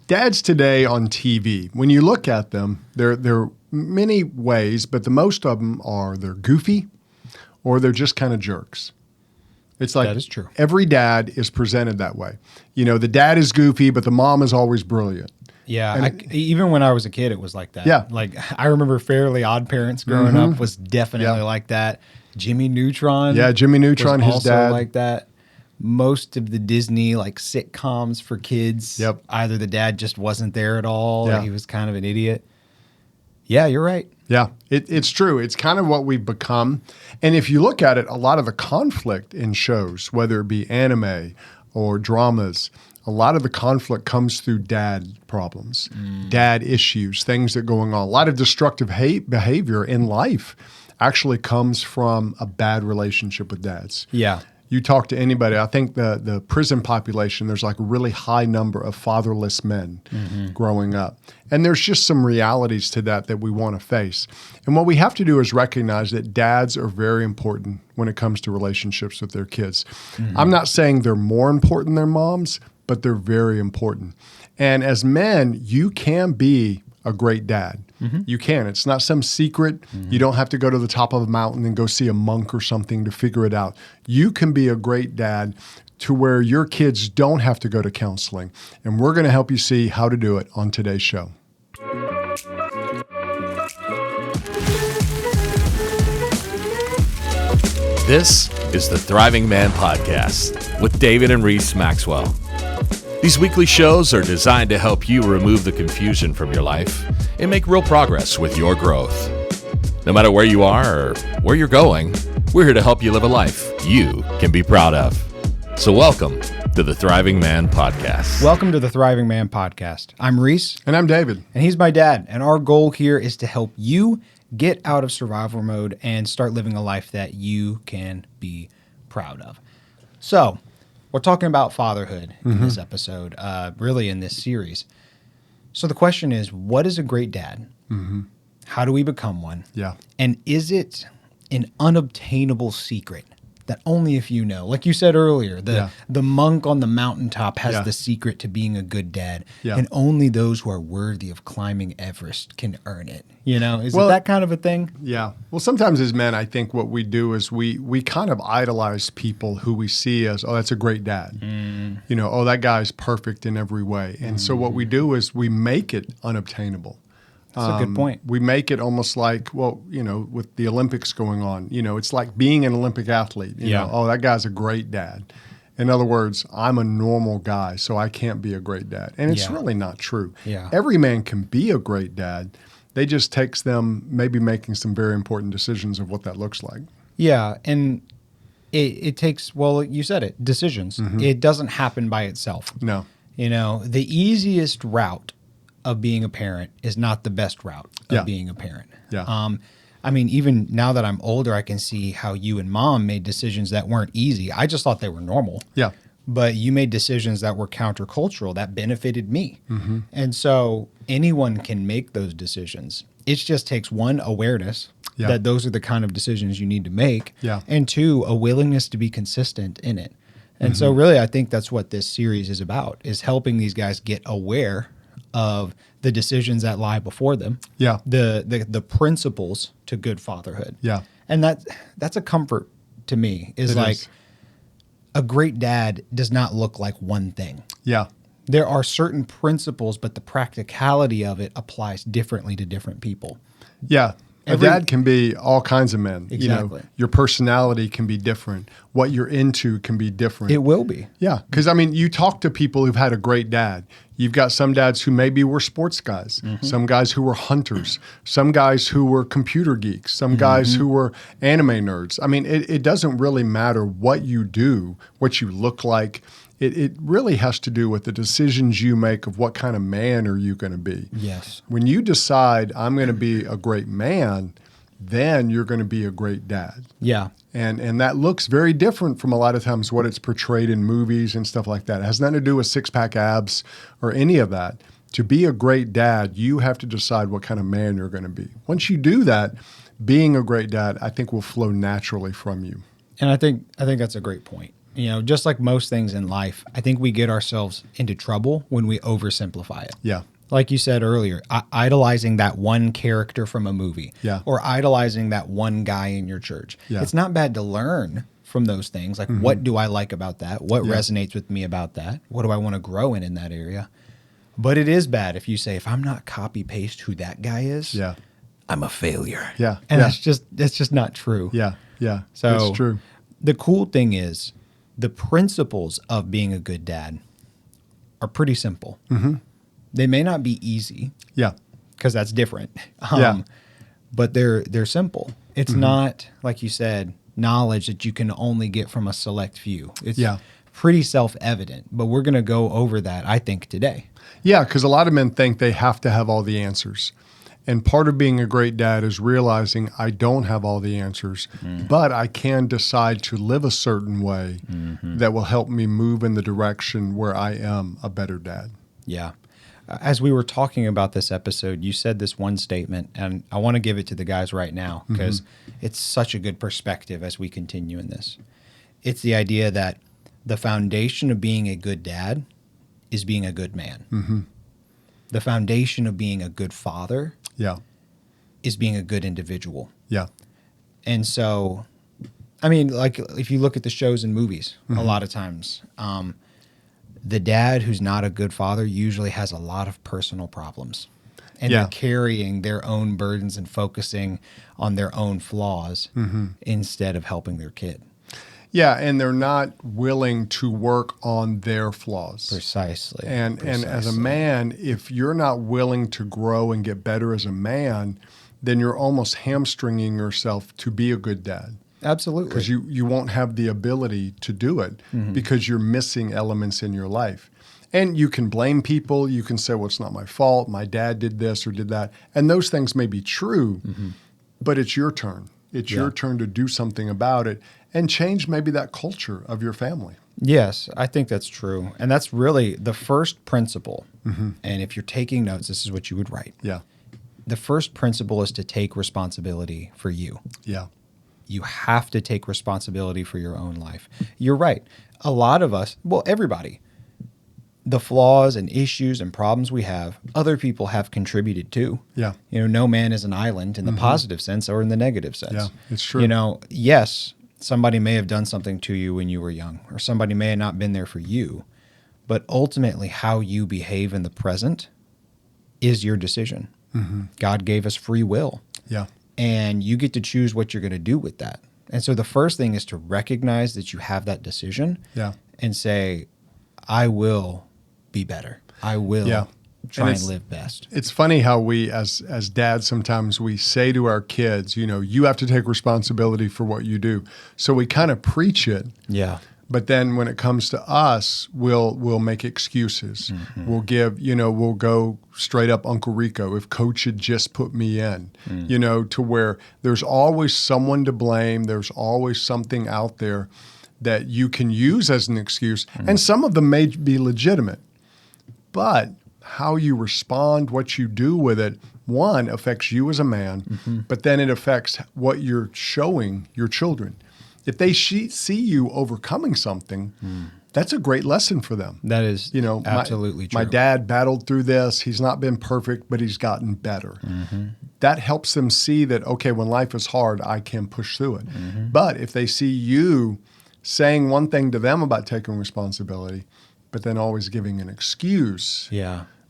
Dads today on TV, when you look at them, there are many ways, but the most of them are they're goofy or they're just kind of jerks. It's like that is true. Every dad is presented that way. You know, the dad is goofy, but the mom is always brilliant. Yeah, even when I was a kid, it was like that. Yeah. Like, I remember Fairly Odd Parents growing up was definitely like that. Jimmy Neutron. Yeah, Jimmy Neutron, was his also dad. like that. Most of the Disney, like, sitcoms for kids, either the dad just wasn't there at all or he was kind of an idiot. Yeah, you're right. Yeah, it's true. It's kind of what we've become. And if you look at it, a lot of the conflict in shows, whether it be anime or dramas, a lot of the conflict comes through dad problems, dad issues, things that are going on. A lot of destructive behavior in life actually comes from a bad relationship with dads. Yeah. You talk to anybody, I think the prison population, there's like a really high number of fatherless men growing up. And there's just some realities to that we want to face. And what we have to do is recognize that dads are very important when it comes to relationships with their kids. I'm not saying they're more important than moms, but they're very important. And as men, you can be a great dad. You can. It's not some secret. You don't have to go to the top of a mountain and go see a monk or something to figure it out. You can be a great dad to where your kids don't have to go to counseling. And we're going to help you see how to do it on today's show. This is the Thriving Man Podcast with David and Reese Maxwell. These weekly shows are designed to help you remove the confusion from your life and make real progress with your growth. No matter where you are or where you're going, we're here to help you live a life you can be proud of. So welcome to the Thriving Man Podcast. Welcome to the Thriving Man Podcast. I'm Reese. And I'm David. And he's my dad. And our goal here is to help you get out of survival mode and start living a life that you can be proud of. So, we're talking about fatherhood in this episode, really in this series. So the question is, what is a great dad? How do we become one? Yeah. And is it an unobtainable secret that only a few know? Like you said earlier, the monk on the mountaintop has the secret to being a good dad. Yeah. And only those who are worthy of climbing Everest can earn it. You know, is it that kind of a thing? Yeah. Well, sometimes as men, I think what we do is we kind of idolize people who we see as, oh, that's a great dad. You know, oh, that guy's perfect in every way. And so what we do is we make it unobtainable. That's a good point. We make it almost like, well, you know, with the Olympics going on, you know, it's like being an Olympic athlete. You know, oh, that guy's a great dad. In other words, I'm a normal guy, so I can't be a great dad. And it's really not true. Yeah. Every man can be a great dad. They just takes them maybe making some very important decisions of what that looks like. Yeah, and it takes, well, you said it, decisions. It doesn't happen by itself. No. You know, the easiest route of being a parent is not the best route of being a parent. Yeah. I mean, even now that I'm older, I can see how you and mom made decisions that weren't easy. I just thought they were normal. Yeah. But you made decisions that were countercultural that benefited me. And so anyone can make those decisions. It just takes one, awareness that those are the kind of decisions you need to make. Yeah. And two, a willingness to be consistent in it. And so really, I think that's what this series is about, is helping these guys get aware of the decisions that lie before them. Yeah. The principles to good fatherhood. Yeah. And that's a comfort to me, is a great dad does not look like one thing. Yeah. There are certain principles, but the practicality of it applies differently to different people. Yeah. A dad can be all kinds of men. Exactly. You know, your personality can be different. What you're into can be different. It will be. Yeah. Because, I mean, you talk to people who've had a great dad. You've got some dads who maybe were sports guys, some guys who were hunters, some guys who were computer geeks, some guys who were anime nerds. I mean, it doesn't really matter what you do, what you look like. It really has to do with the decisions you make of what kind of man are you going to be. Yes. When you decide I'm going to be a great man, then you're going to be a great dad. Yeah. And that looks very different from a lot of times what it's portrayed in movies and stuff like that. It has nothing to do with six-pack abs or any of that. To be a great dad, you have to decide what kind of man you're going to be. Once you do that, being a great dad, I think will flow naturally from you. And I think that's a great point. Just like most things in life, I think we get ourselves into trouble when we oversimplify it. Yeah. Like you said earlier, idolizing that one character from a movie, Yeah. or idolizing that one guy in your church. Yeah. It's not bad to learn from those things. Like, what do I like about that? What resonates with me about that? What do I want to grow in that area? But it is bad if you say, if I'm not copy paste who that guy is, Yeah. I'm a failure. Yeah. And Yeah. that's just not true. Yeah. Yeah. So it's true. the cool thing is the principles of being a good dad are pretty simple. Mm-hmm. They may not be easy Yeah. because that's different. Yeah. But they're simple. It's not, like you said, knowledge that you can only get from a select few. It's Yeah. pretty self-evident, but we're going to go over that, I think, today. Yeah, because a lot of men think they have to have all the answers. And part of being a great dad is realizing I don't have all the answers, but I can decide to live a certain way that will help me move in the direction where I am a better dad. Yeah. As we were talking about this episode, you said this one statement, and I want to give it to the guys right now because it's such a good perspective as we continue in this. It's the idea that the foundation of being a good dad is being a good man. Mm-hmm. The foundation of being a good father Yeah. is being a good individual. Yeah. And so, I mean, like if you look at the shows and movies, a lot of times, the dad who's not a good father usually has a lot of personal problems. And Yeah. they're carrying their own burdens and focusing on their own flaws instead of helping their kid. Yeah, and they're not willing to work on their flaws. Precisely. And as a man, if you're not willing to grow and get better as a man, then you're almost hamstringing yourself to be a good dad. Absolutely. Because you won't have the ability to do it because you're missing elements in your life. And you can blame people. You can say, well, it's not my fault. My dad did this or did that. And those things may be true, but it's your turn. It's your turn to do something about it and change maybe that culture of your family. Yes, I think that's true. And that's really the first principle. And if you're taking notes, this is what you would write. Yeah. The first principle is to take responsibility for you. Yeah. You have to take responsibility for your own life. You're right. A lot of us, well, everybody, the flaws and issues and problems we have, other people have contributed to. Yeah. No man is an island in the positive sense or in the negative sense. Yeah, it's true. Yes, somebody may have done something to you when you were young, or somebody may have not been there for you, but ultimately how you behave in the present is your decision. God gave us free will. Yeah. And you get to choose what you're going to do with that. And so the first thing is to recognize that you have that decision and say, I will be better. I will try and live best. It's funny how we, as dads, sometimes we say to our kids, you have to take responsibility for what you do. So we kind of preach it. Yeah. But then when it comes to us, we'll make excuses. We'll we'll go straight up Uncle Rico. If coach had just put me in, to where there's always someone to blame. There's always something out there that you can use as an excuse. And some of them may be legitimate. But how you respond, what you do with it, one, affects you as a man, but then it affects what you're showing your children. If they see you overcoming something, that's a great lesson for them. That is absolutely true. My dad battled through this. He's not been perfect, but he's gotten better. That helps them see that, okay, when life is hard, I can push through it. But if they see you saying one thing to them about taking responsibility, but then always giving an excuse,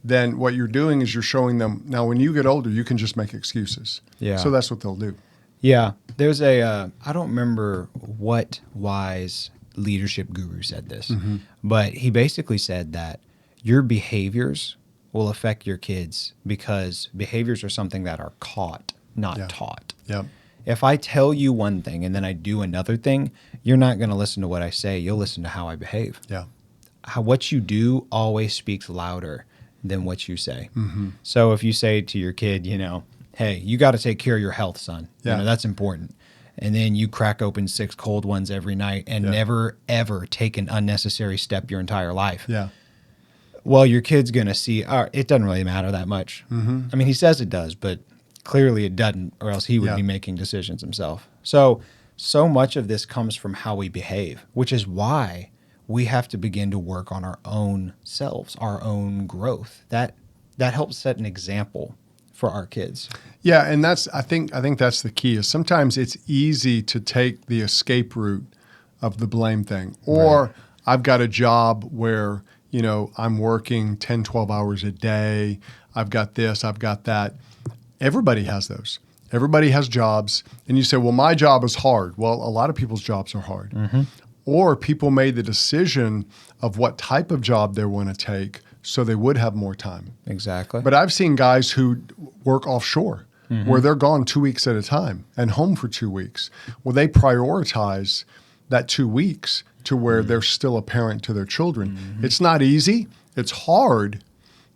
then what you're doing is you're showing them, now when you get older, you can just make excuses. So that's what they'll do. Yeah. There's I don't remember what wise leadership guru said this, but he basically said that your behaviors will affect your kids because behaviors are something that are caught, not taught. Yep. If I tell you one thing and then I do another thing, you're not going to listen to what I say. You'll listen to how I behave. Yeah. What you do always speaks louder than what you say. So if you say to your kid, hey, you got to take care of your health, son. That's important. And then you crack open 6 cold ones every night and never, ever take an unnecessary step your entire life. Yeah. Well, your kid's going to see, it doesn't really matter that much. I mean, he says it does, but clearly it doesn't, or else he would be making decisions himself. So so much of this comes from how we behave, which is why we have to begin to work on our own selves, our own growth. That helps set an example for our kids. Yeah, and I think that's the key. Is sometimes it's easy to take the escape route of the blame thing. Or I've got a job where, I'm working 10, 12 hours a day. I've got this, I've got that. Everybody has those. Everybody has jobs. And you say, well, my job is hard. Well, a lot of people's jobs are hard. Mm-hmm. Or people made the decision of what type of job they want to take so they would have more time. Exactly. But I've seen guys who work offshore where they're gone 2 weeks at a time and home for 2 weeks. Well, they prioritize that 2 weeks to where they're still a parent to their children. Mm-hmm. It's not easy. It's hard,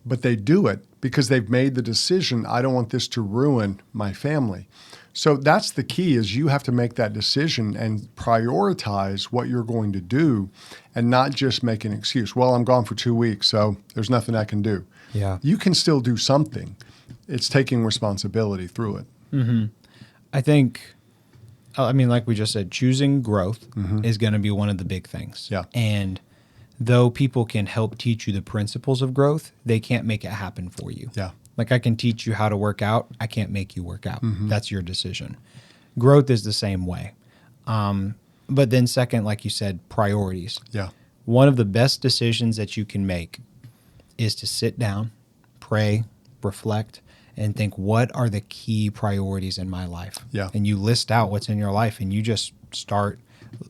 but they do it because they've made the decision, I don't want this to ruin my family. So that's the key, is you have to make that decision and prioritize what you're going to do and not just make an excuse. Well, I'm gone for 2 weeks, so there's nothing I can do. Yeah. You can still do something. It's taking responsibility through it. Mm-hmm. I think, like we just said, choosing growth is going to be one of the big things. Yeah. And though people can help teach you the principles of growth, they can't make it happen for you. Yeah. Like I can teach you how to work out. I can't make you work out. That's your decision. Growth is the same way. But then second, like you said, priorities. Yeah. One of the best decisions that you can make is to sit down, pray, reflect, and think, what are the key priorities in my life? Yeah. And you list out what's in your life and you just start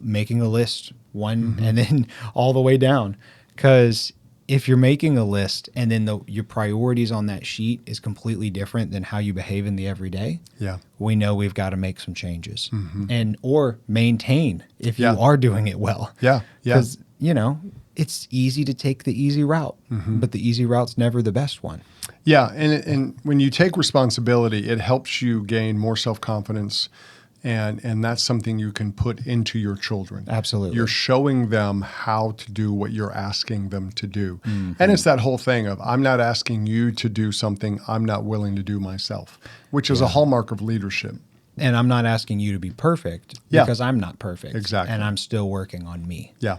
making a list and then all the way down. Because if you're making a list and then your priorities on that sheet is completely different than how you behave in the everyday, we know we've got to make some changes or maintain if you are doing it well. Yeah. Because, it's easy to take the easy route, but the easy route's never the best one. Yeah. And when you take responsibility, it helps you gain more self-confidence. And that's something you can put into your children. Absolutely. You're showing them how to do what you're asking them to do. And it's that whole thing of, I'm not asking you to do something I'm not willing to do myself, which is a hallmark of leadership. And I'm not asking you to be perfect because I'm not perfect. Exactly. And I'm still working on me. Yeah.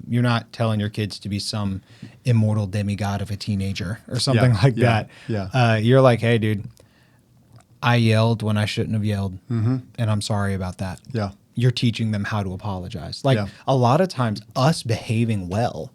You're not telling your kids to be some immortal demigod of a teenager or something like that. Yeah. You're like, hey, dude, I yelled when I shouldn't have yelled, and I'm sorry about that. Yeah. You're teaching them how to apologize. A lot of times us behaving well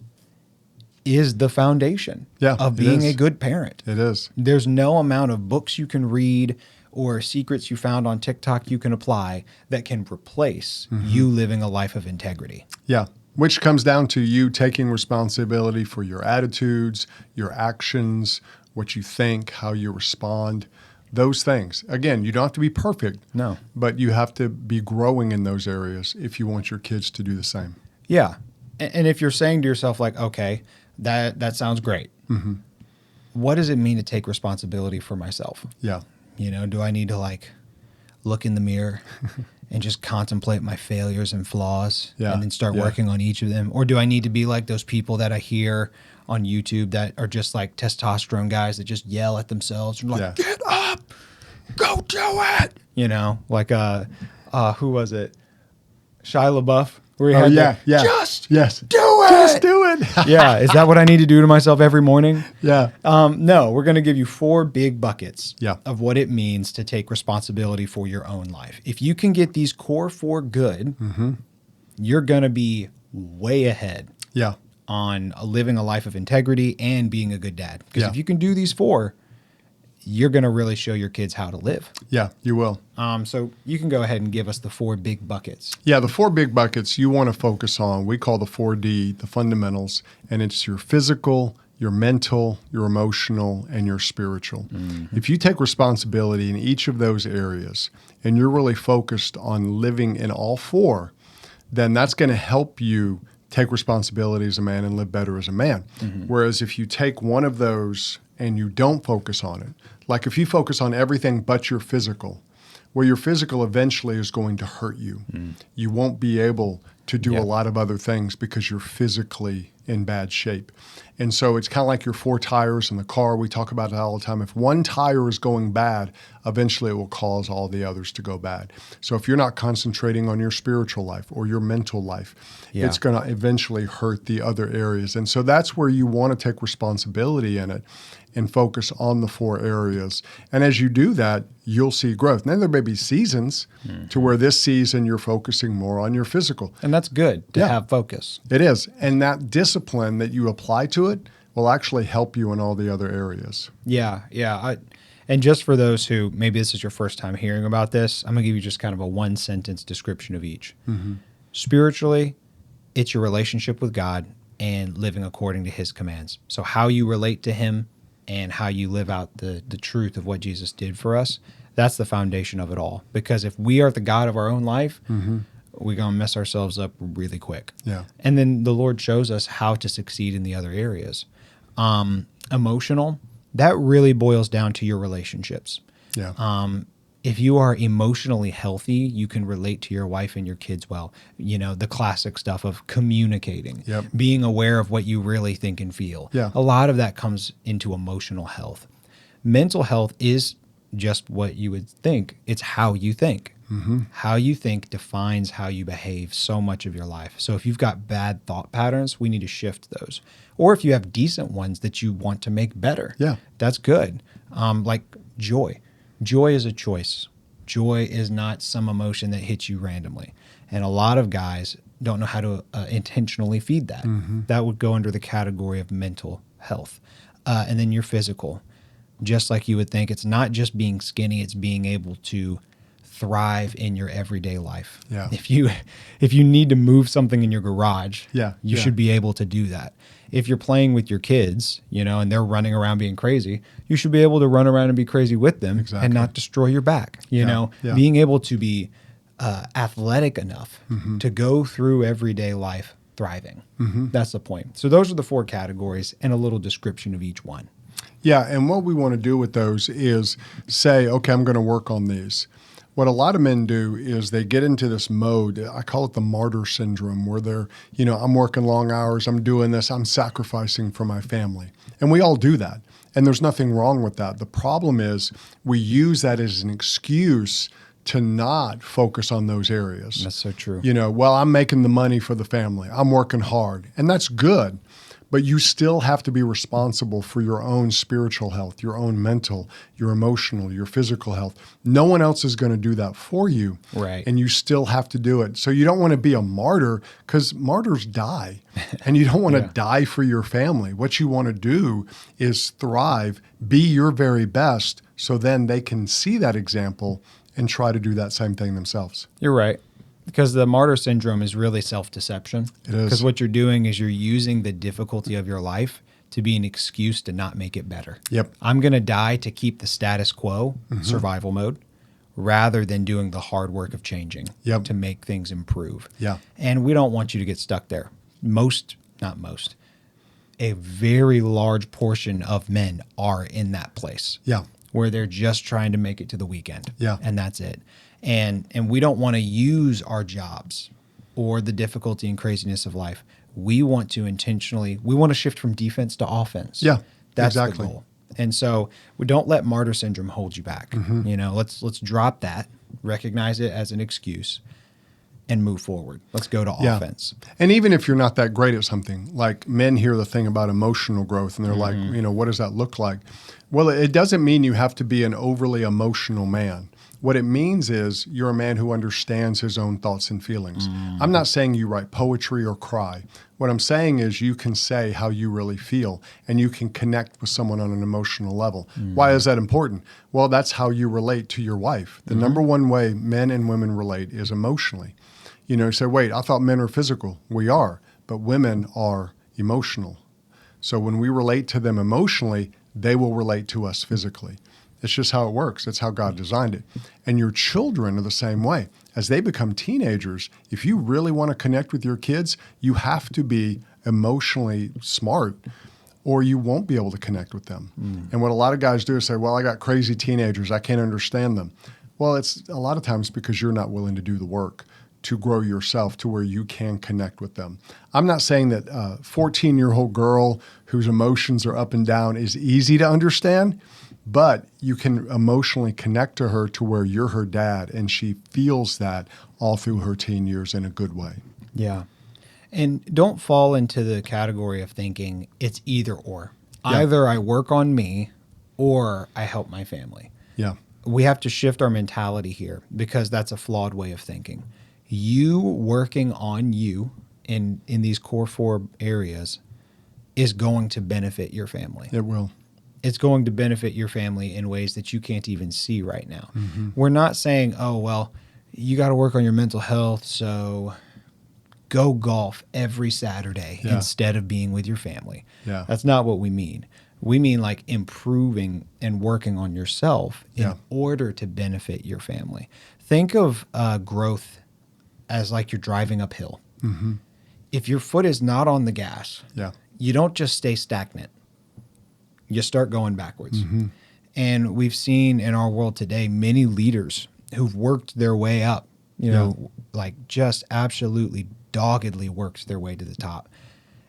is the foundation of being a good parent. It is. There's no amount of books you can read or secrets you found on TikTok you can apply that can replace you living a life of integrity. Yeah. Which comes down to you taking responsibility for your attitudes, your actions, what you think, how you respond. Those things. Again, you don't have to be perfect. No. But you have to be growing in those areas if you want your kids to do the same. Yeah. And if you're saying to yourself, like, okay, that sounds great. What does it mean to take responsibility for myself? Yeah. Do I need to look in the mirror and just contemplate my failures and flaws and then start working on each of them? Or do I need to be like those people that I hear on YouTube that are just like testosterone guys that just yell at themselves and like, get up, go do it. Who was it? Shia LaBeouf. Where he had just do it. Just do it. Yeah. Is that what I need to do to myself every morning? Yeah. No, we're going to give you 4 big buckets of what it means to take responsibility for your own life. If you can get these core 4 good, you're going to be way ahead. Yeah. On living a life of integrity and being a good dad. Because if you can do these 4, you're going to really show your kids how to live. Yeah, you will. So you can go ahead and give us the 4 big buckets. Yeah, the 4 big buckets you want to focus on, we call the 4D, the fundamentals, and it's your physical, your mental, your emotional, and your spiritual. If you take responsibility in each of those areas and you're really focused on living in all 4, then that's going to help you take responsibility as a man and live better as a man. Whereas if you take one of those and you don't focus on it, like if you focus on everything but your physical, well, your physical eventually is going to hurt you. You won't be able to do a lot of other things because you're physically in bad shape. And so it's kind of like your four tires in the car. We talk about it all the time. If one tire is going bad, eventually it will cause all the others to go bad. So if you're not concentrating on your spiritual life or your mental life, it's going to eventually hurt the other areas. And so that's where you want to take responsibility in it and focus on the four areas. And as you do that, you'll see growth. Now, there may be seasons to where this season you're focusing more on your physical. And that's good to have focus. It is. And that discipline that you apply to it will actually help you in all the other areas. Yeah. And just for those who, maybe this is your first time hearing about this, I'm going to give you just kind of a one-sentence description of each. Spiritually, it's your relationship with God and living according to his commands. So how you relate to him and how you live out the truth of what Jesus did for us, that's the foundation of it all. Because if we are the God of our own life, we're going to mess ourselves up really quick. Yeah. And then the Lord shows us how to succeed in the other areas. Emotional, that really boils down to your relationships. Yeah. If you are emotionally healthy, you can relate to your wife and your kids well. You know, the classic stuff of communicating, being aware of what you really think and feel. Yeah. A lot of that comes into emotional health. Mental health is just what you would think. It's how you think. How you think defines how you behave so much of your life. So if you've got bad thought patterns, we need to shift those. Or if you have decent ones that you want to make better, that's good. Like joy. Joy is a choice. Joy is not some emotion that hits you randomly. And a lot of guys don't know how to intentionally feed that. That would go under the category of mental health. And then your physical. Just like you would think, it's not just being skinny, it's being able to thrive in your everyday life. Yeah. If you need to move something in your garage, you Yeah. should be able to do that. If you're playing with your kids, and they're running around being crazy, you should be able to run around and be crazy with them and not destroy your back. Being able to be athletic enough to go through everyday life thriving. That's the point. So those are the four categories and a little description of each one. Yeah, and what we want to do with those is say, okay, I'm going to work on these. What a lot of men do is they get into this mode, I call it the martyr syndrome, where they're, I'm working long hours, I'm doing this, I'm sacrificing for my family. And we all do that. And there's nothing wrong with that. The problem is we use that as an excuse to not focus on those areas. That's so true. Well, I'm making the money for the family. I'm working hard. And that's good. But you still have to be responsible for your own spiritual health, your own mental, your emotional, your physical health. No one else is going to do that for you. Right. And you still have to do it. So you don't want to be a martyr because martyrs die. And you don't want to die for your family. What you want to do is thrive, be your very best, so then they can see that example and try to do that same thing themselves. You're right. Because the martyr syndrome is really self-deception. It is. Because what you're doing is you're using the difficulty of your life to be an excuse to not make it better. Yep. I'm going to die to keep the status quo, survival mode, rather than doing the hard work of changing to make things improve. Yeah. And we don't want you to get stuck there. A very large portion of men are in that place. Yeah. Where they're just trying to make it to the weekend. Yeah. And that's it. And we don't want to use our jobs or the difficulty and craziness of life. We want to shift from defense to offense. Yeah, That's exactly. the goal. And so we don't let martyr syndrome hold you back. Let's drop that, recognize it as an excuse, and move forward. Let's go to offense. And even if you're not that great at something, like men hear the thing about emotional growth and they're like, what does that look like? Well, it doesn't mean you have to be an overly emotional man. What it means is you're a man who understands his own thoughts and feelings. I'm not saying you write poetry or cry. What I'm saying is you can say how you really feel and you can connect with someone on an emotional level. Why is that important? Well, that's how you relate to your wife. The number one way men and women relate is emotionally. You say, wait, I thought men are physical. We are, but women are emotional. So when we relate to them emotionally, they will relate to us physically. It's just how it works. That's how God designed it. And your children are the same way. As they become teenagers, if you really want to connect with your kids, you have to be emotionally smart or you won't be able to connect with them. And what a lot of guys do is say, well, I got crazy teenagers. I can't understand them. Well, it's a lot of times because you're not willing to do the work. to grow yourself to where you can connect with them. I'm not saying that a 14-year-old girl whose emotions are up and down is easy to understand, but you can emotionally connect to her to where you're her dad and she feels that all through her teen years in a good way. Yeah. And don't fall into the category of thinking it's either or. Yeah. Either I work on me or I help my family. Yeah. We have to shift our mentality here because that's a flawed way of thinking. You working on you in these core 4 areas is going to benefit your family. It will. It's going to benefit your family in ways that you can't even see right now. We're not saying, oh, well, you got to work on your mental health, so go golf every Saturday instead of being with your family. Yeah. That's not what we mean. We mean like improving and working on yourself in order to benefit your family. Think of growth as like you're driving uphill. If your foot is not on the gas, you don't just stay stagnant. You start going backwards. And we've seen in our world today many leaders who've worked their way up, you know, like just absolutely doggedly worked their way to the top.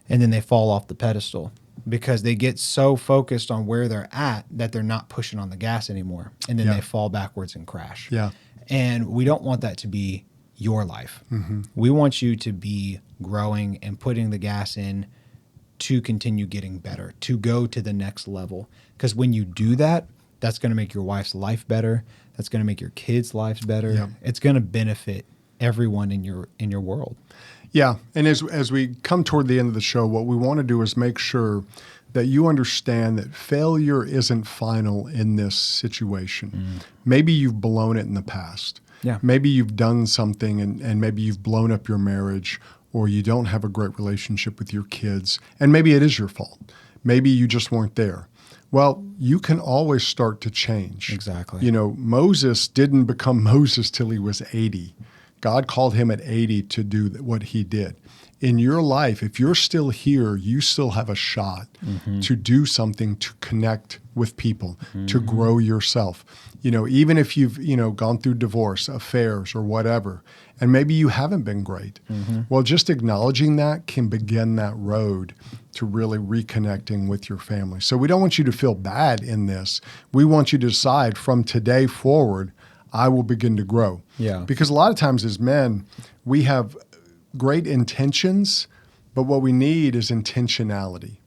And then they fall off the pedestal because they get so focused on where they're at that they're not pushing on the gas anymore. And then they fall backwards and crash. Yeah. And we don't want that to be your life. We want you to be growing and putting the gas in to continue getting better, to go to the next level. Because when you do that, that's going to make your wife's life better. That's going to make your kids' lives better. Yeah. It's going to benefit everyone in your world. Yeah. And as we come toward the end of the show, what we want to do is make sure that you understand that failure isn't final in this situation. Maybe you've blown it in the past. Yeah. Maybe you've done something and maybe you've blown up your marriage, or you don't have a great relationship with your kids, and maybe it is your fault. Maybe you just weren't there. Well, you can always start to change. Exactly. You know, Moses didn't become Moses till he was 80. God called him at 80 to do what he did. In your life, if you're still here, you still have a shot to do something to connect with people, to grow yourself. You know, even if you've, gone through divorce, affairs, or whatever, and maybe you haven't been great. Well, just acknowledging that can begin that road to really reconnecting with your family. So we don't want you to feel bad in this. We want you to decide from today forward, I will begin to grow. Yeah. Because a lot of times as men, we have great intentions, but what we need is intentionality.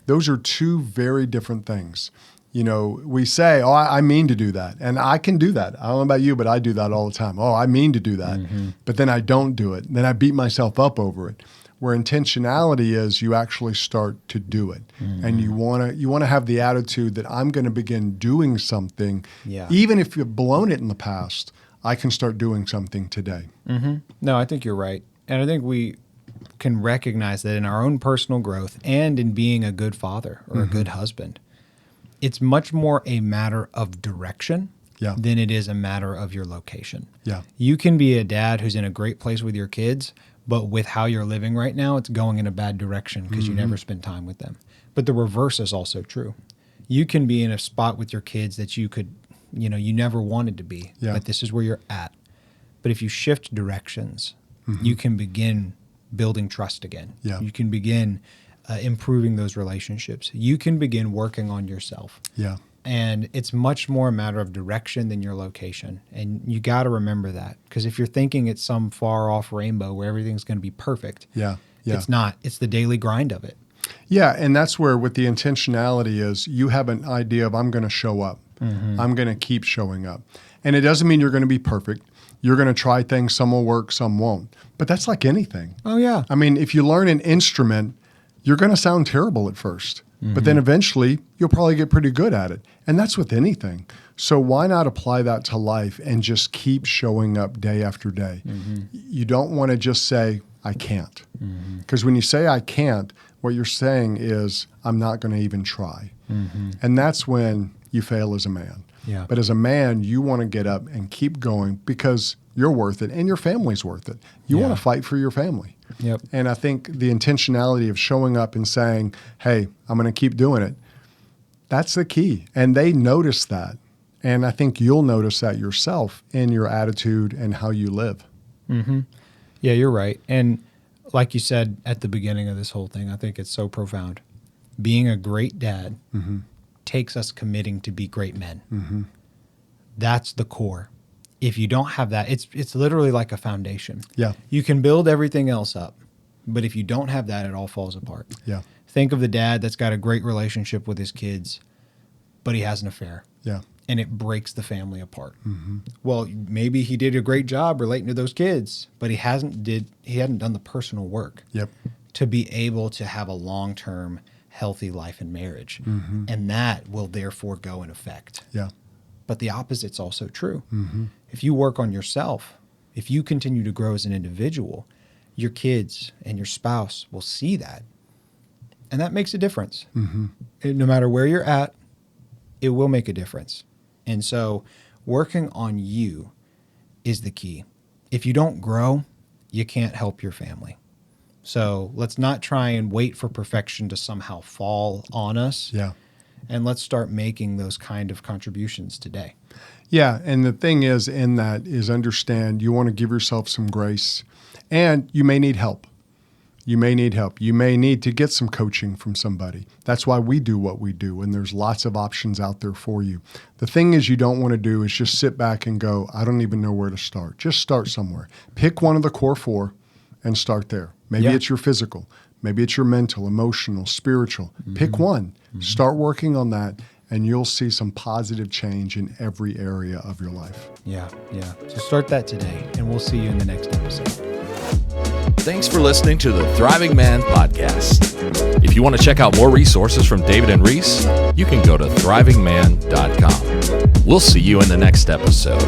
Those are two very different things. You know, we say, oh, I mean to do that. And I can do that. I don't know about you, but I do that all the time. Oh, I mean to do that. But then I don't do it. Then I beat myself up over it. Where intentionality is you actually start to do it. And you want to have the attitude that I'm going to begin doing something. Yeah. Even if you've blown it in the past, I can start doing something today. No, I think you're right. And I think we can recognize that in our own personal growth and in being a good father or a good husband, it's much more a matter of direction than it is a matter of your location. Yeah. You can be a dad who's in a great place with your kids, but with how you're living right now, it's going in a bad direction because you never spend time with them. But the reverse is also true. You can be in a spot with your kids that you could, you never wanted to be, but this is where you're at. But if you shift directions, you can begin building trust again. Yeah. You can begin improving those relationships. You can begin working on yourself. Yeah. And it's much more a matter of direction than your location. And you got to remember that. Because if you're thinking it's some far off rainbow where everything's going to be perfect, it's not. It's the daily grind of it. Yeah, and that's where with the intentionality is you have an idea of I'm going to show up. I'm going to keep showing up. And it doesn't mean you're going to be perfect. You're going to try things. Some will work, some won't. But that's like anything. Oh, yeah. I mean, if you learn an instrument, you're going to sound terrible at first. But then eventually you'll probably get pretty good at it. And that's with anything. So why not apply that to life and just keep showing up day after day? You don't want to just say, I can't. Because when you say I can't, what you're saying is I'm not going to even try. And that's when you fail as a man. Yeah. But as a man, you want to get up and keep going because you're worth it and your family's worth it. You want to fight for your family. Yep. And I think the intentionality of showing up and saying, hey, I'm going to keep doing it, that's the key. And they notice that. And I think you'll notice that yourself in your attitude and how you live. Yeah, you're right. And like you said at the beginning of this whole thing, I think it's so profound. Being a great dad takes us committing to be great men. That's the core. If you don't have that, it's literally like a foundation. Yeah. You can build everything else up, but if you don't have that, it all falls apart. Yeah. Think of the dad that's got a great relationship with his kids, but he has an affair. Yeah. And it breaks the family apart. Well, maybe he did a great job relating to those kids, but he hadn't done the personal work Yep. to be able to have a long-term healthy life in marriage. And that will therefore go in effect. Yeah. But the opposite's also true. If you work on yourself, if you continue to grow as an individual, your kids and your spouse will see that. And that makes a difference. And no matter where you're at, it will make a difference. And so working on you is the key. If you don't grow, you can't help your family. So let's not try and wait for perfection to somehow fall on us. Yeah. And let's start making those kind of contributions today. Yeah. And the thing is, in that, is understand you want to give yourself some grace, and you may need help. You may need help. You may need to get some coaching from somebody. That's why we do what we do, and there's lots of options out there for you. The thing is you don't want to do is just sit back and go, I don't even know where to start. Just start somewhere. Pick one of the core four and start there. Maybe it's your physical. Maybe it's your mental, emotional, spiritual. Pick one. Start working on that, and you'll see some positive change in every area of your life. Yeah. So start that today, and we'll see you in the next episode. Thanks for listening to the Thriving Man Podcast. If you want to check out more resources from David and Reese, you can go to thrivingman.com. We'll see you in the next episode.